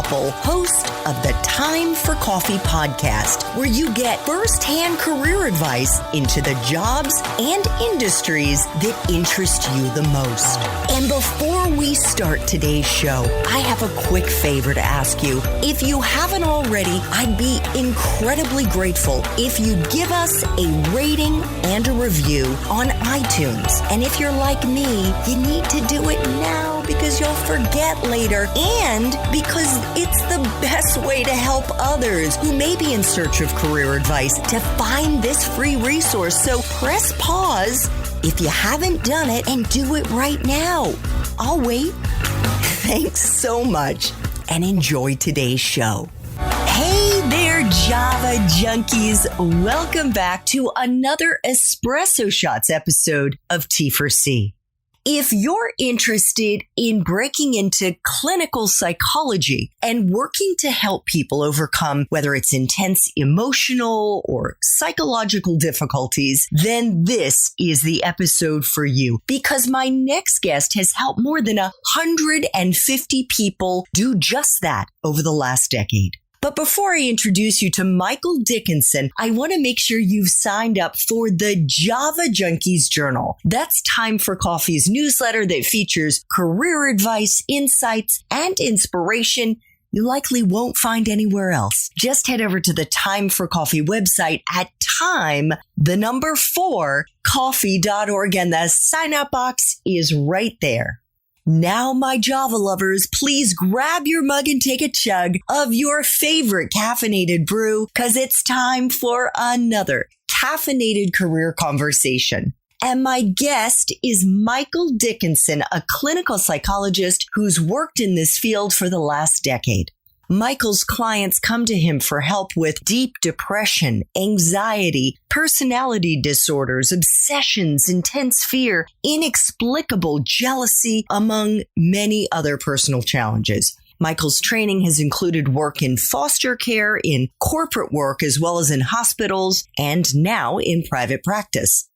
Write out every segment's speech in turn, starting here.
Koppel, host of the Time for Coffee podcast, where you get firsthand career advice into the jobs and industries that interest you the most. And before we start today's show, I have a quick favor to ask you. If you haven't already, I'd be incredibly grateful if you give us a rating and a review on iTunes. And if you're like me, you need to do it now because you'll forget later and because it's the best way to help others who may be in search of career advice to find this free resource. So press pause if you haven't done it and do it right now. I'll wait. Thanks so much and enjoy today's show. Hey there, Java junkies. Welcome back to another Espresso Shots episode of T4C. If you're interested in breaking into clinical psychology and working to help people overcome whether it's intense emotional or psychological difficulties, then this is the episode for you because my next guest has helped more than 150 people do just that over the last decade. But before I introduce you to Michael Dickinson, I want to make sure you've signed up for the Java Junkies Journal. That's Time for Coffee's newsletter that features career advice, insights, and inspiration you likely won't find anywhere else. Just head over to the Time for Coffee website at time4coffee.org, and the sign-up box is right there. Now, my Java lovers, please grab your mug and take a chug of your favorite caffeinated brew because it's time for another caffeinated career conversation. And my guest is Michael Dickinson, a clinical psychologist who's worked in this field for the last decade. Michael's clients come to him for help with deep depression, anxiety, personality disorders, obsessions, intense fear, inexplicable jealousy, among many other personal challenges. Michael's training has included work in foster care, in corporate work, as well as in hospitals, and now in private practice.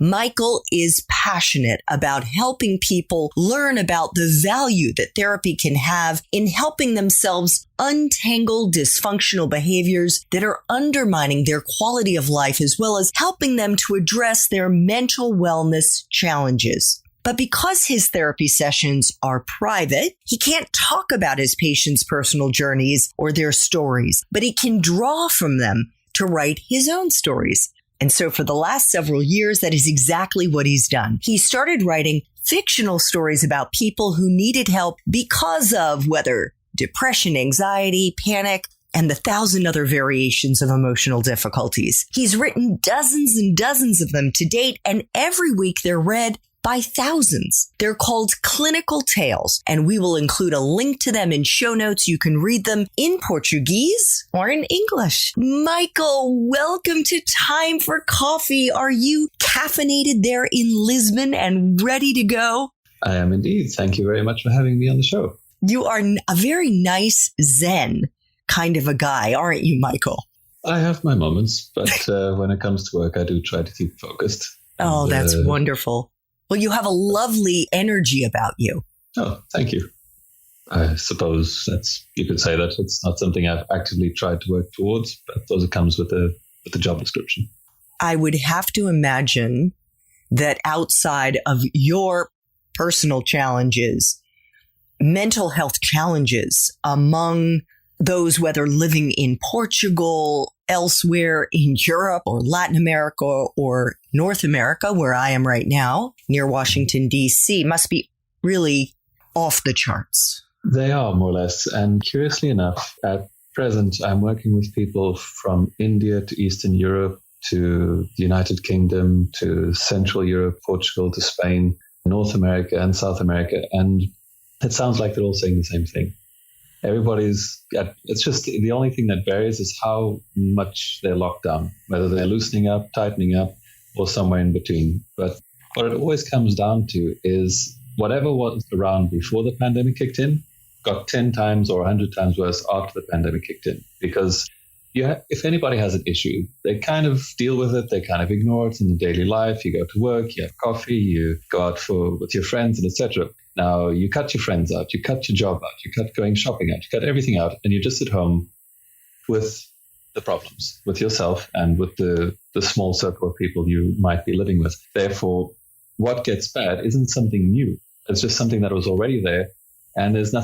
Michael is passionate about helping people learn about the value that therapy can have in helping themselves untangle dysfunctional behaviors that are undermining their quality of life, as well as helping them to address their mental wellness challenges. But because his therapy sessions are private, he can't talk about his patients' personal journeys or their stories, but he can draw from them to write his own stories. And so for the last several years, that is exactly what he's done. He started writing fictional stories about people who needed help because of whether depression, anxiety, panic, and the 1,000 other variations of emotional difficulties. He's written dozens and dozens of them to date, and every week they're read by thousands. They're called clinical tales, and we will include a link to them in show notes. You can read them in Portuguese or in English. Michael, welcome to Time for Coffee. Are you caffeinated there in Lisbon and ready to go? I am indeed. Thank you very much for having me on the show. You are a very nice Zen kind of a guy, aren't you, Michael? I have my moments, but when it comes to work, I do try to keep focused. Oh, that's wonderful. Well, you have a lovely energy about you. Oh, thank you. I suppose you could say that it's not something I've actively tried to work towards, but I suppose it comes with the job description. I would have to imagine that outside of your personal challenges, mental health challenges among those, whether living in Portugal, elsewhere in Europe or Latin America or North America, where I am right now, near Washington, D.C., must be really off the charts. They are, more or less. And curiously enough, at present, I'm working with people from India to Eastern Europe to the United Kingdom to Central Europe, Portugal to Spain, North America and South America. And it sounds like they're all saying the same thing. It's just the only thing that varies is how much they're locked down, whether they're loosening up, tightening up, or somewhere in between. But what it always comes down to is whatever was around before the pandemic kicked in got 10 times or 100 times worse after the pandemic kicked in. Because if anybody has an issue, they kind of deal with it, they kind of ignore it in the daily life. You go to work, you have coffee, you go out with your friends, and etc. Now you cut your friends out, you cut your job out, you cut going shopping out, you cut everything out, and you're just at home with the problems, with yourself and with the small circle of people you might be living with. Therefore, what gets bad isn't something new. It's just something that was already there, and there's no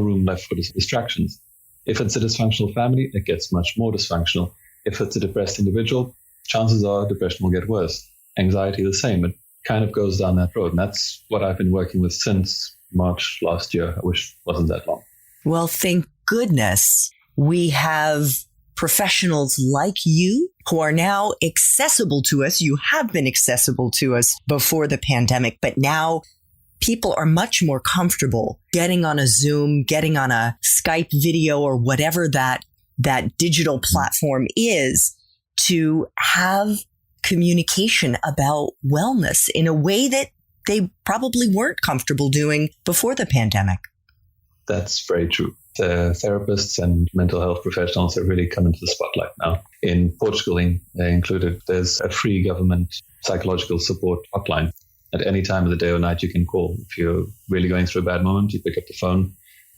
room left for distractions. If it's a dysfunctional family, it gets much more dysfunctional. If it's a depressed individual, chances are depression will get worse. Anxiety, the same. It kind of goes down that road. And that's what I've been working with since March last year. I wish it wasn't that long. Well, thank goodness we have professionals like you who are now accessible to us. You have been accessible to us before the pandemic, but now people are much more comfortable getting on a Zoom, getting on a Skype video or whatever that digital platform is to have communication about wellness in a way that they probably weren't comfortable doing before the pandemic. That's very true. The therapists and mental health professionals have really come into the spotlight now. In Portugal, included, there's a free government psychological support hotline. At any time of the day or night, you can call. If you're really going through a bad moment, you pick up the phone,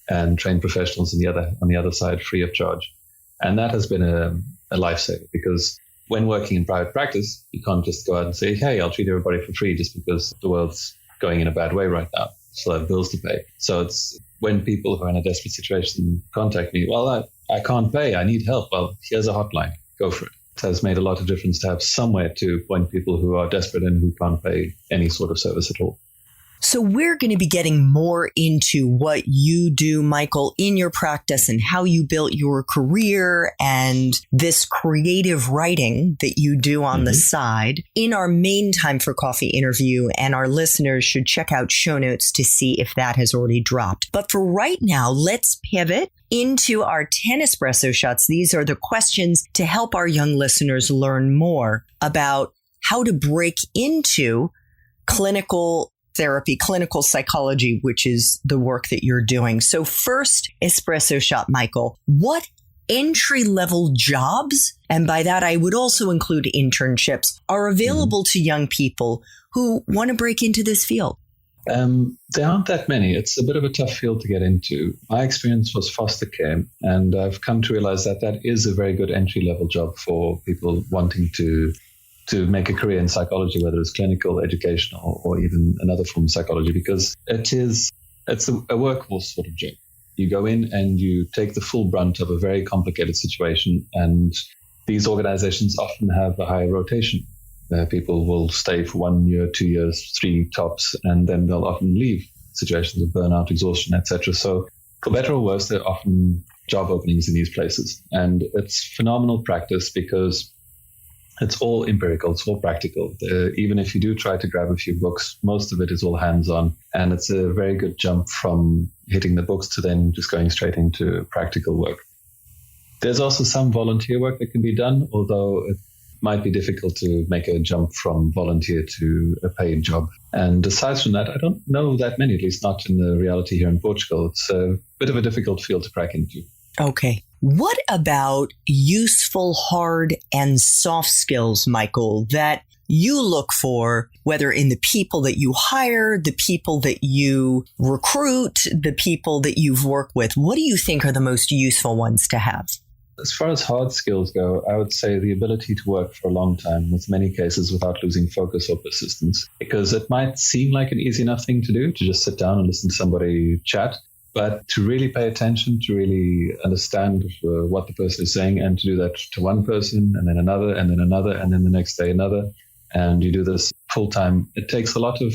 and trained professionals on the other side, free of charge. And that has been a lifesaver, because when working in private practice, you can't just go out and say, hey, I'll treat everybody for free just because the world's going in a bad way right now. So I have bills to pay. So it's when people who are in a desperate situation contact me, well, I can't pay, I need help. Well, here's a hotline, go for it. It has made a lot of difference to have somewhere to point people who are desperate and who can't pay any sort of service at all. So we're going to be getting more into what you do, Michael, in your practice and how you built your career and this creative writing that you do on the side in our main Time for Coffee interview. And our listeners should check out show notes to see if that has already dropped. But for right now, let's pivot into our 10 espresso shots. These are the questions to help our young listeners learn more about how to break into clinical therapy, clinical psychology, which is the work that you're doing. So first, espresso shot, Michael, what entry-level jobs, and by that I would also include internships, are available to young people who want to break into this field? There aren't that many. It's a bit of a tough field to get into. My experience was foster care, and I've come to realize that that is a very good entry-level job for people wanting to make a career in psychology, whether it's clinical, educational, or even another form of psychology, because it's a workforce sort of job. You go in and you take the full brunt of a very complicated situation, and these organizations often have a high rotation. People will stay for 1 year, 2 years, 3 tops, and then they'll often leave. Situations of burnout, exhaustion, etc. So for better or worse, there are often job openings in these places. And it's phenomenal practice because it's all empirical, it's all practical. Even if you do try to grab a few books, most of it is all hands-on. And it's a very good jump from hitting the books to then just going straight into practical work. There's also some volunteer work that can be done, although it might be difficult to make a jump from volunteer to a paid job. And aside from that, I don't know that many, at least not in the reality here in Portugal. It's a bit of a difficult field to crack into. Okay. What about useful hard and soft skills, Michael, that you look for, whether in the people that you hire, the people that you recruit, the people that you've worked with? What do you think are the most useful ones to have? As far as hard skills go, I would say the ability to work for a long time, with many cases without losing focus or persistence, because it might seem like an easy enough thing to do, to just sit down and listen to somebody chat. But to really pay attention, to really understand what the person is saying, and to do that to one person and then another and then another and then the next day another, and you do this full time, it takes a lot of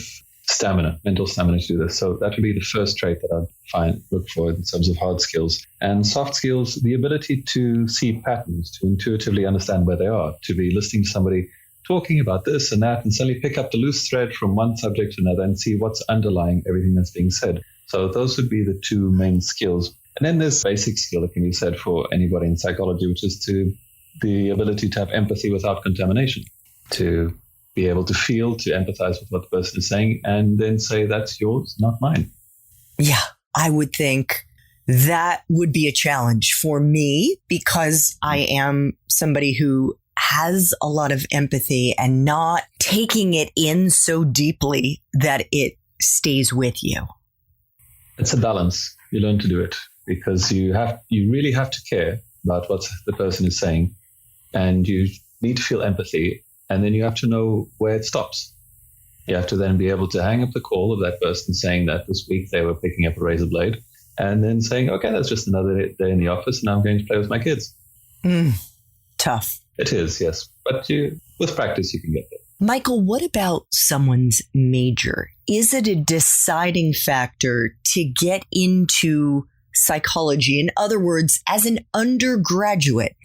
stamina, mental stamina to do this. So that would be the first trait that I'd look for in terms of hard skills. And soft skills, the ability to see patterns, to intuitively understand where they are, to be listening to somebody talking about this and that and suddenly pick up the loose thread from one subject to another and see what's underlying everything that's being said. So those would be the two main skills. And then there's basic skill that can be said for anybody in psychology, which is the ability to have empathy without contamination, to be able to feel, to empathize with what the person is saying, and then say, that's yours, not mine. Yeah, I would think that would be a challenge for me, because I am somebody who has a lot of empathy and not taking it in so deeply that it stays with you? It's a balance. You learn to do it because you really have to care about what the person is saying, and you need to feel empathy, and then you have to know where it stops. You have to then be able to hang up the call of that person saying that this week they were picking up a razor blade, and then saying, okay, that's just another day in the office and I'm going to play with my kids. Tough. It is, yes. But with practice, you can get there. Michael, what about someone's major? Is it a deciding factor to get into psychology? In other words, as an undergraduate,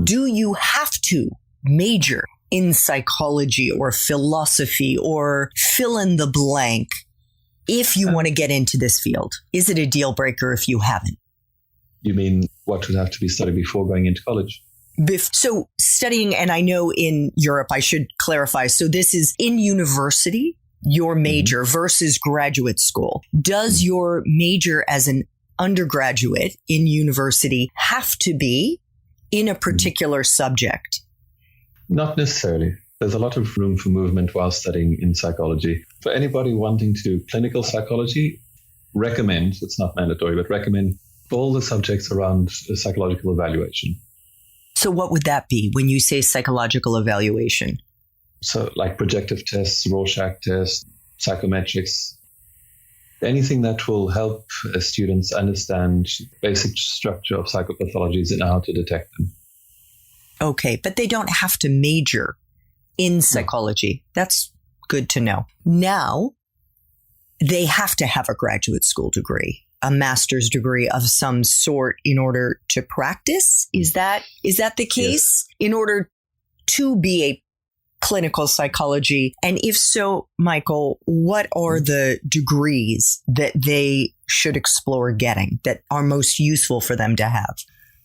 do you have to major in psychology or philosophy or fill in the blank if you want to get into this field? Is it a deal breaker if you haven't? You mean what would have to be studied before going into college? So studying, and I know in Europe, I should clarify. So this is in university, your major versus graduate school. Does your major as an undergraduate in university have to be in a particular subject? Not necessarily. There's a lot of room for movement while studying in psychology. For anybody wanting to do clinical psychology, recommend, it's not mandatory, but recommend all the subjects around psychological evaluation. So what would that be when you say psychological evaluation? So like projective tests, Rorschach tests, psychometrics, anything that will help students understand basic structure of psychopathologies and how to detect them. Okay, but they don't have to major in psychology. That's good to know. Now, they have to have a graduate school degree, a master's degree of some sort in order to practice. Is that the case? Yes. In order to be a clinical psychology? And if so, Michael, what are the degrees that they should explore getting that are most useful for them to have?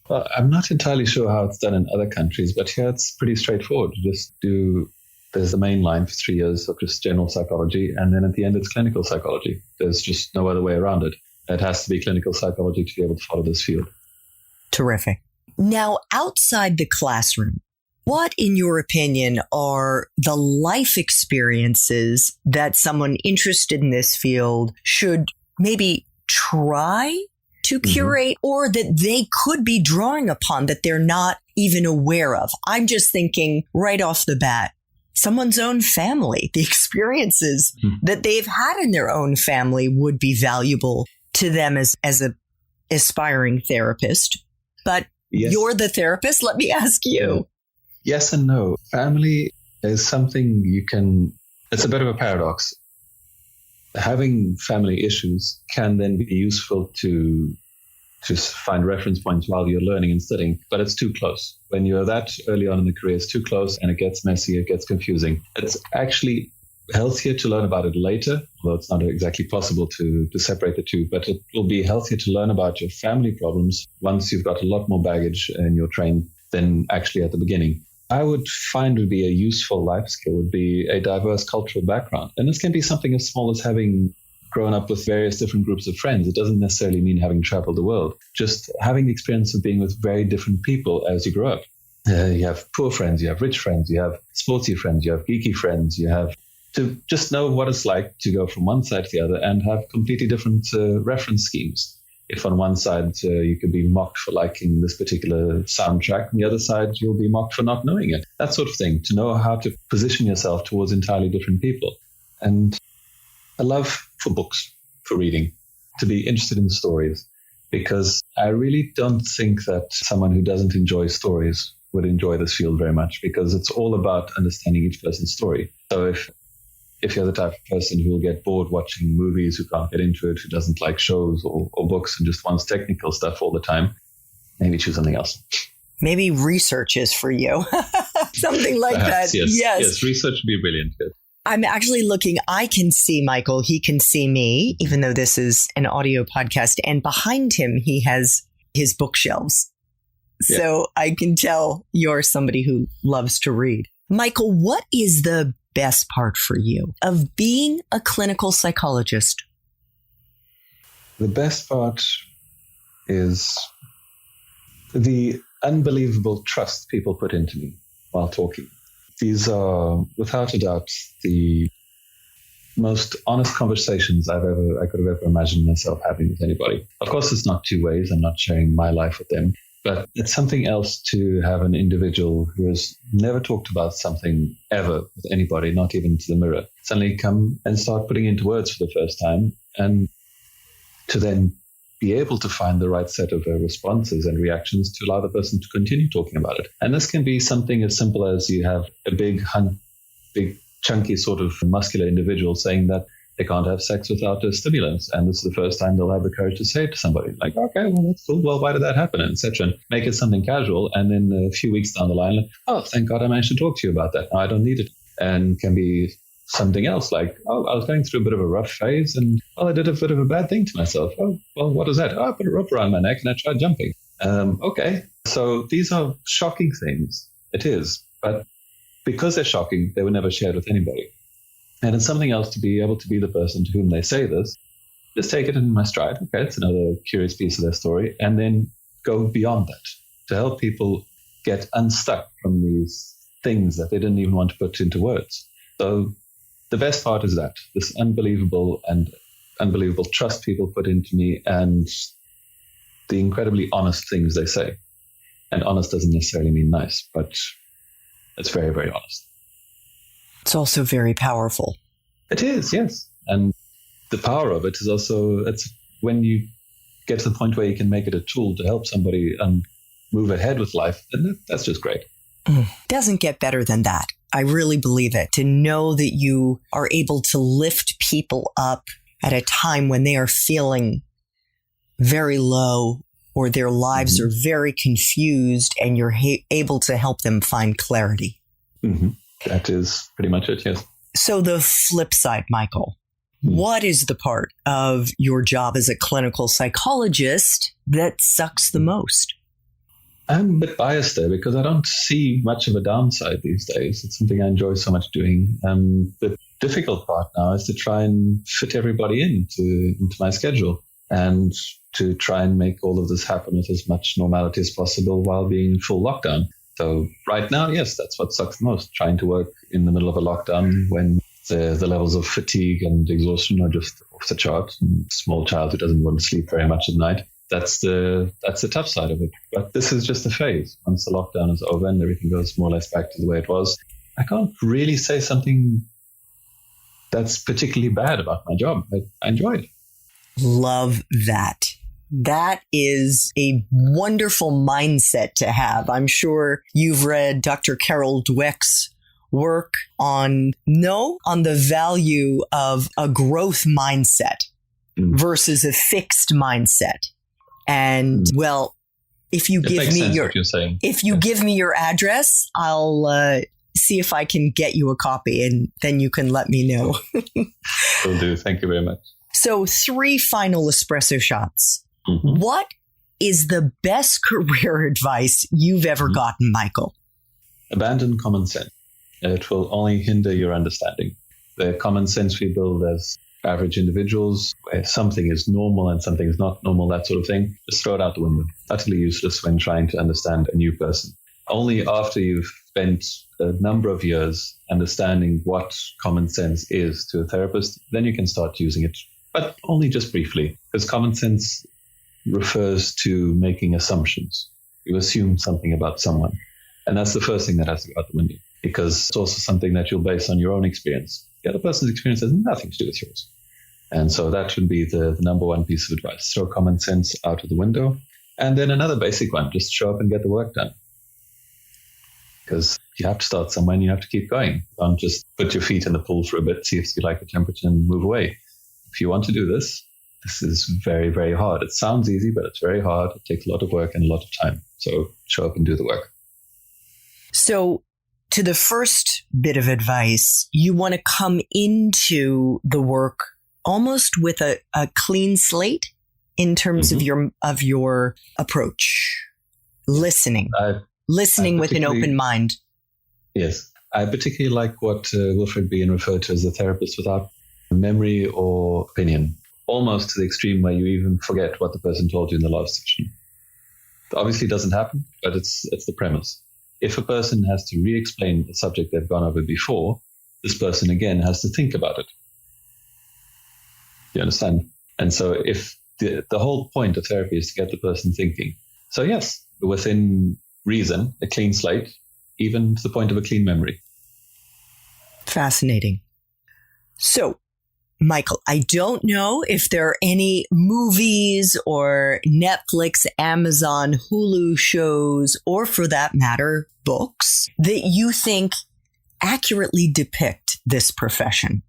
Well, I'm not entirely sure how it's done in other countries, but here it's pretty straightforward. There's the main line for 3 years of just general psychology, and then at the end it's clinical psychology. There's just no other way around it. It has to be clinical psychology to be able to follow this field. Terrific. Now, outside the classroom, what, in your opinion, are the life experiences that someone interested in this field should maybe try to curate or that they could be drawing upon that they're not even aware of? I'm just thinking right off the bat, someone's own family, the experiences that they've had in their own family would be valuable to them as a aspiring therapist. But yes. You're the therapist. Let me ask you. Yes and no. Family is something it's a bit of a paradox. Having family issues can then be useful to find reference points while you're learning and studying, but it's too close. When you're that early on in the career, it's too close and it gets messy, it gets confusing. It's actually healthier to learn about it later, although it's not exactly possible to separate the two, but it will be healthier to learn about your family problems once you've got a lot more baggage in your train than actually at the beginning. I would find would be a useful life skill would be a diverse cultural background. And this can be something as small as having grown up with various different groups of friends. It doesn't necessarily mean having traveled the world. Just having the experience of being with very different people as you grow up. You have poor friends, you have rich friends, you have sportsy friends, you have geeky friends, you have to just know what it's like to go from one side to the other and have completely different reference schemes. If on one side you could be mocked for liking this particular soundtrack, on the other side you'll be mocked for not knowing it. That sort of thing, to know how to position yourself towards entirely different people. And a love for books, for reading, to be interested in stories, because I really don't think that someone who doesn't enjoy stories would enjoy this field very much, because it's all about understanding each person's story. So if you're the type of person who will get bored watching movies, who can't get into it, who doesn't like shows or books and just wants technical stuff all the time, maybe choose something else. Maybe research is for you. Something like perhaps, that. Yes, research would be brilliant. Yes. I'm actually looking, I can see Michael, he can see me, even though this is an audio podcast, and behind him, he has his bookshelves. Yeah. So I can tell you're somebody who loves to read. Michael, what is the best part for you of being a clinical psychologist? The best part is the unbelievable trust people put into me while talking. These are, without a doubt, the most honest conversations I could have ever imagined myself having with anybody. Of course, it's not two ways. I'm not sharing my life with them, but it's something else to have an individual who has never talked about something ever with anybody, not even to the mirror, suddenly come and start putting into words for the first time, and to then be able to find the right set of responses and reactions to allow the person to continue talking about it. And this can be something as simple as you have a big chunky sort of muscular individual saying that they can't have sex without a stimulant. And this is the first time they'll have the courage to say it to somebody. Like, okay, well, that's cool. Well, why did that happen? And etc. And make it something casual. And then a few weeks down the line, like, oh, thank God I managed to talk to you about that. Now I don't need it. And can be something else like, oh, I was going through a bit of a rough phase and, well, I did a bit of a bad thing to myself. Oh, well, what is that? Oh, I put a rope around my neck and I tried jumping. Okay. So these are shocking things. It is. But because they're shocking, they were never shared with anybody. And it's something else to be able to be the person to whom they say this. Just take it in my stride. Okay, it's another curious piece of their story. And then go beyond that to help people get unstuck from these things that they didn't even want to put into words. So the best part is that, this unbelievable trust people put into me and the incredibly honest things they say. And honest doesn't necessarily mean nice, but it's very, very honest. It's also very powerful. It is, yes. And the power of it is also, it's when you get to the point where you can make it a tool to help somebody move ahead with life, then that's just great. Doesn't get better than that. I really believe it. To know that you are able to lift people up at a time when they are feeling very low or their lives are very confused and you're able to help them find clarity. Mm-hmm. That is pretty much it, yes. So the flip side, Michael, what is the part of your job as a clinical psychologist that sucks the most? I'm a bit biased there because I don't see much of a downside these days. It's something I enjoy so much doing. The difficult part now is to try and fit everybody into my schedule and to try and make all of this happen with as much normality as possible while being in full lockdown. So right now, yes, that's what sucks the most, trying to work in the middle of a lockdown when the levels of fatigue and exhaustion are just off the chart. And a small child who doesn't want to sleep very much at night. That's the tough side of it. But this is just a phase. Once the lockdown is over and everything goes more or less back to the way it was, I can't really say something that's particularly bad about my job. I enjoy it. Love that. That is a wonderful mindset to have. I'm sure you've read Dr. Carol Dweck's work on the value of a growth mindset versus a fixed mindset. And well, if you give me your address, I'll see if I can get you a copy and then you can let me know. Will do. Thank you very much. So 3 final espresso shots. What is the best career advice you've ever gotten, Michael? Abandon common sense. It will only hinder your understanding. The common sense we build as average individuals, where something is normal and something is not normal, that sort of thing, just throw it out the window. Utterly useless when trying to understand a new person. Only after you've spent a number of years understanding what common sense is to a therapist, then you can start using it. But only just briefly, because common sense refers to making assumptions. You assume something about someone. And that's the first thing that has to go out the window, because it's also something that you'll base on your own experience. The other person's experience has nothing to do with yours. And so that should be the number one piece of advice. Throw common sense out of the window. And then another basic one, just show up and get the work done. Because you have to start somewhere and you have to keep going. You can't just put your feet in the pool for a bit, see if you like the temperature and move away. If you want to do this, this is very, very hard. It sounds easy, but it's very hard. It takes a lot of work and a lot of time. So show up and do the work. So to the first bit of advice, you want to come into the work almost with a clean slate in terms of your approach, listening with an open mind. Yes. I particularly like what Wilfred Bean referred to as the therapist without memory or opinion, almost to the extreme where you even forget what the person told you in the last session. It obviously doesn't happen, but it's the premise. If a person has to re-explain the subject they've gone over before, this person again has to think about it. You understand? And so if the whole point of therapy is to get the person thinking. So yes, within reason, a clean slate, even to the point of a clean memory. Fascinating. So, Michael, I don't know if there are any movies or Netflix, Amazon, Hulu shows, or for that matter, books that you think accurately depict this profession.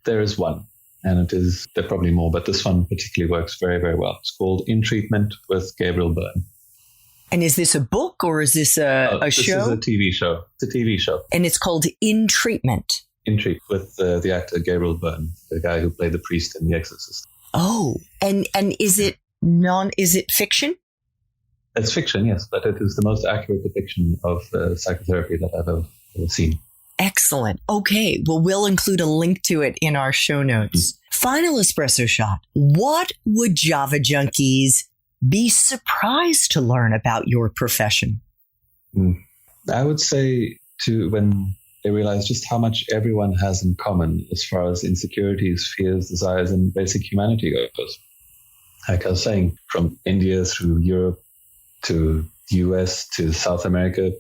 There is one, and there are probably more, but this one particularly works very, very well. It's called In Treatment with Gabriel Byrne. And is this a book or is this a show? This is a TV show. It's a TV show. And it's called In Treatment. In Treatment with the actor Gabriel Byrne, the guy who played the priest in The Exorcist. Oh, and is it fiction? It's fiction, yes, but it is the most accurate depiction of psychotherapy that I've ever seen. Excellent. Okay, well, we'll include a link to it in our show notes. Final espresso shot. What would Java junkies be surprised to learn about your profession? I would say when they realize just how much everyone has in common as far as insecurities, fears, desires, and basic humanity goes. Like I was saying, from India through Europe to the US to South America,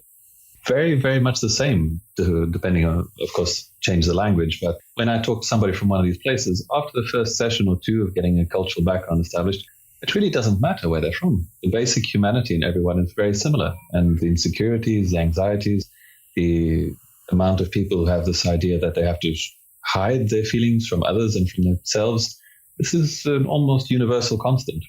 very, very much the same, depending on, of course, change the language. But when I talk to somebody from one of these places, after the first session or two of getting a cultural background established, it really doesn't matter where they're from. The basic humanity in everyone is very similar. And the insecurities, the anxieties, the amount of people who have this idea that they have to hide their feelings from others and from themselves, this is an almost universal constant.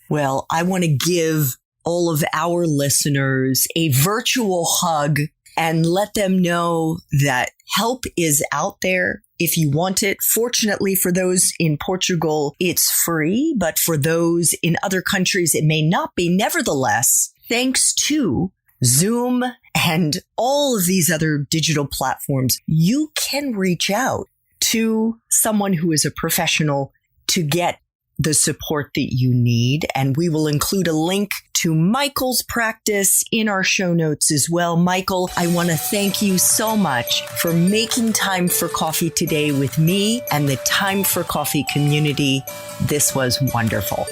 Well, I want to give all of our listeners a virtual hug and let them know that help is out there if you want it. Fortunately, for those in Portugal, it's free, but for those in other countries, it may not be. Nevertheless, thanks to Zoom and all of these other digital platforms, you can reach out to someone who is a professional to get the support that you need. And we will include a link to Michael's practice in our show notes as well. Michael, I want to thank you so much for making time for coffee today with me and the Time for Coffee community. This was wonderful.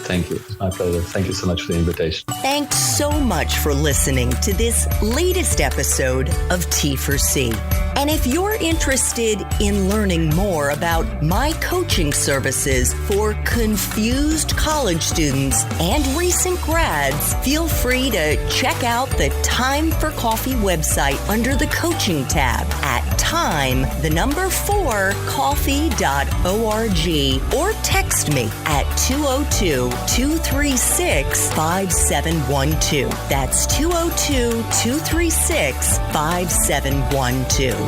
Thank you. It's my pleasure. Thank you so much for the invitation. Thanks so much for listening to this latest episode of T4C. And if you're interested in learning more about my coaching services for confused college students and recent grads, feel free to check out the Time for Coffee website under the coaching tab at time4coffee.org or text me at 202-236-5712. That's 202-236-5712.